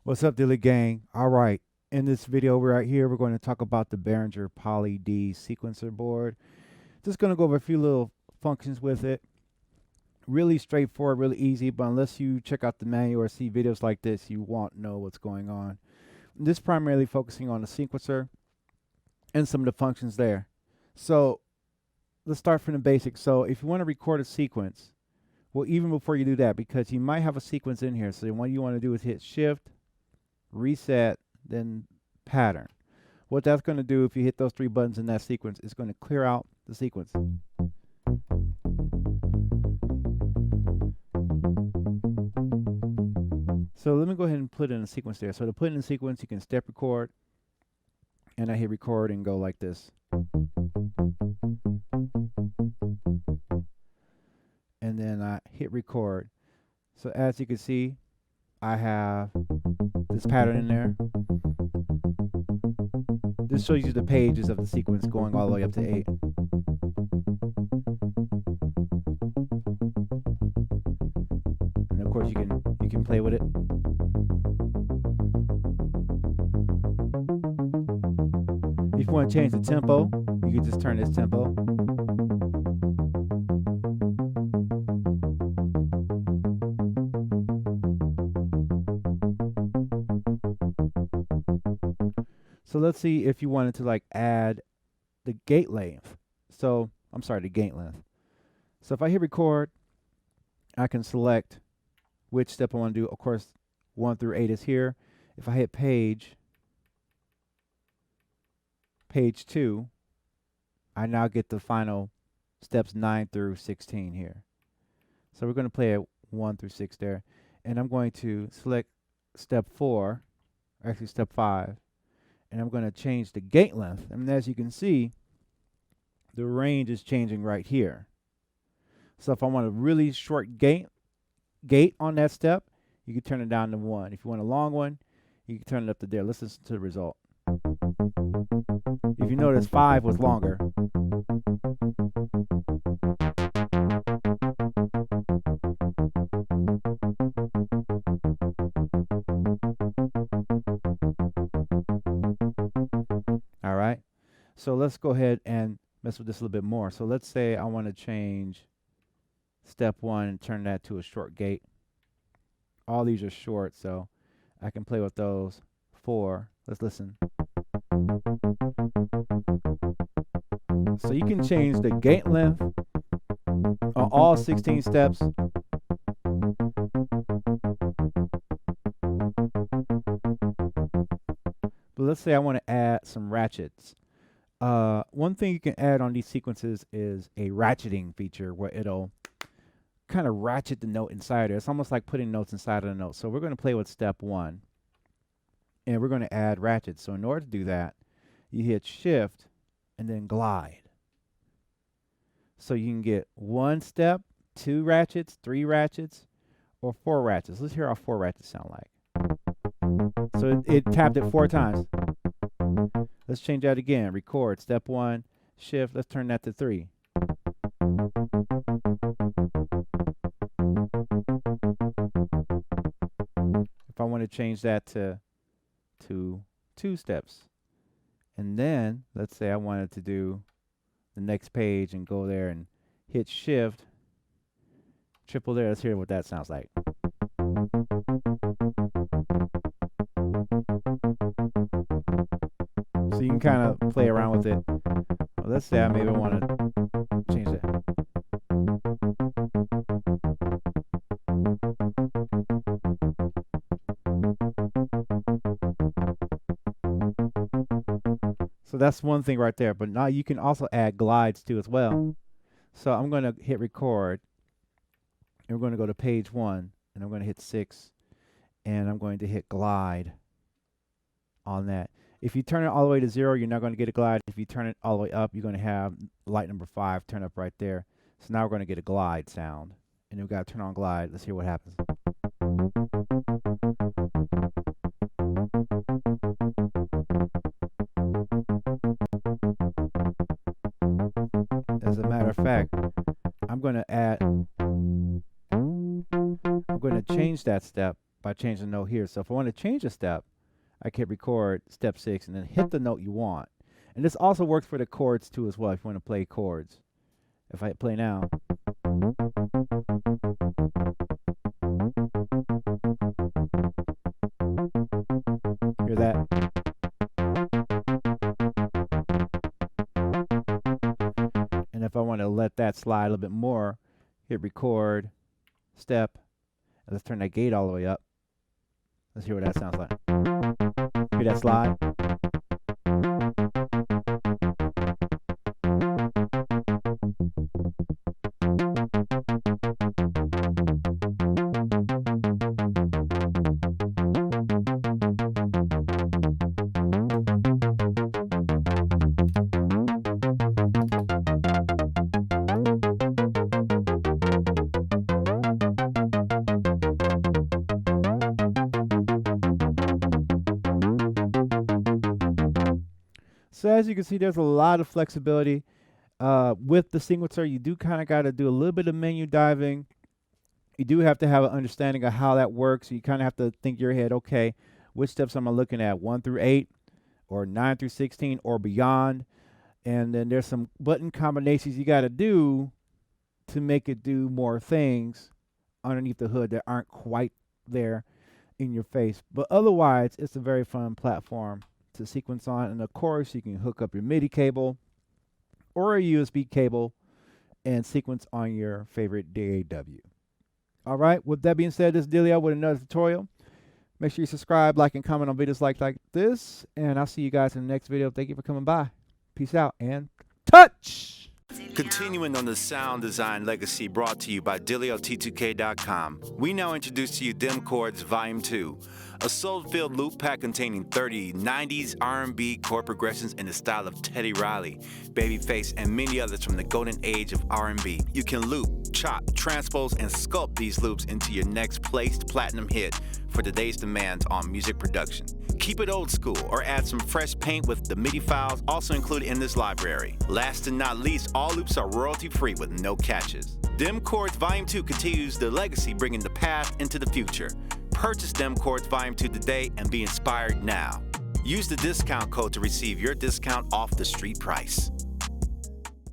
What's up, Dillio gang? All right, in this video right here, we're going to talk about the Behringer Poly D Sequencer board. Just going to go over a few little functions with it. Really straightforward, really easy, but unless you check out the manual or see videos like this, you won't know what's going on. This primarily focusing on the sequencer and some of the functions there. So let's start from the basics. So if you want to record a sequence, well, even before you do that, because you might have a sequence in here, so what you want to do is hit Shift, Reset, then Pattern. What that's going to do, if you hit those three buttons in that sequence, is going to clear out the sequence. So let me go ahead and put in a sequence there. So to put in a sequence, you can step record, and I hit record and go like this. And then I hit record. So as you can see, I have this pattern in there. This shows you the pages of the sequence going all the way up to 8. And of course you can play with it. If you want to change the tempo, you can just turn this tempo. So let's see if you wanted to like add the gate length. So I'm sorry, the gate length. So if I hit record, I can select which step I want to do. Of course, 1 through 8 is here. If I hit page 2, I now get the final steps 9 through 16 here. So we're going to play at 1 through 6 there. And I'm going to select step 4, actually step 5. And I'm going to change the gate length. And as you can see, the range is changing right here. So if I want a really short gate on that step, you can turn it down to 1. If you want a long one, you can turn it up to there. Let's listen to the result. If you notice, 5 was longer. All right. So let's go ahead and mess with this a little bit more. So let's say I want to change step 1 and turn that to a short gate. All these are short, so I can play with those. 4. Let's listen. So you can change the gate length on all 16 steps. But let's say I want to add some ratchets. One thing you can add on these sequences is a ratcheting feature where it'll kind of ratchet the note inside it. It's almost like putting notes inside of the note. So we're going to play with step 1. And we're going to add ratchets. So in order to do that, you hit Shift and then glide. So you can get 1 step, 2 ratchets, 3 ratchets, or 4 ratchets. Let's hear how 4 ratchets sound like. So it tapped it 4 times. Let's change that again. Record. Step 1, Shift. Let's turn that to 3. If I want to change that to 2 steps. And then, let's say I wanted to do the next page and go there and hit Shift, triple there. Let's hear what that sounds like. So you can kind of play around with it. Well, let's say I maybe want to change that. So that's one thing right there. But now you can also add glides too as well. So I'm going to hit record. And we're going to go to page 1. And I'm going to hit 6. And I'm going to hit glide on that. If you turn it all the way to 0, you're not going to get a glide. If you turn it all the way up, you're going to have light number 5 turn up right there. So now we're going to get a glide sound. And we've got to turn on glide. Let's hear what happens. As a matter of fact, I'm going to change that step by changing the note here. So if I want to change a step, I can record step 6 and then hit the note you want. And this also works for the chords too as well if you want to play chords. If I hit play now, hear that? And if I want to let that slide a little bit more, hit record, step, and let's turn that gate all the way up. Let's hear what that sounds like. Hear that slide? So as you can see, there's a lot of flexibility with the sequencer. You do kind of got to do a little bit of menu diving. You do have to have an understanding of how that works. You kind of have to think in your head, okay, which steps am I looking at, 1 through 8 or 9 through 16 or beyond? And then there's some button combinations you got to do to make it do more things underneath the hood that aren't quite there in your face. But otherwise, it's a very fun platform to sequence on. And of course, you can hook up your MIDI cable or a USB cable and sequence on your favorite DAW. All right, with that being said, this is Dillio with another tutorial. Make sure you subscribe, like, and comment on videos like this. And I'll see you guys in the next video. Thank you for coming by. Peace out and touch! Continuing on the sound design legacy brought to you by DillioT2K.com, we now introduce to you Dim Chords Volume 2, a soul-filled loop pack containing 30 90s R&B chord progressions in the style of Teddy Riley, Babyface, and many others from the golden age of R&B. You can loop, chop, transpose, and sculpt these loops into your next placed platinum hit for today's demands on music production. Keep it old school or add some fresh paint with the MIDI files also included in this library. Last and not least, all loops are royalty-free with no catches. Dim Chords Volume 2 continues the legacy, bringing the past into the future. Purchase Dim Chords Volume 2 today and be inspired now. Use the discount code to receive your discount off the street price.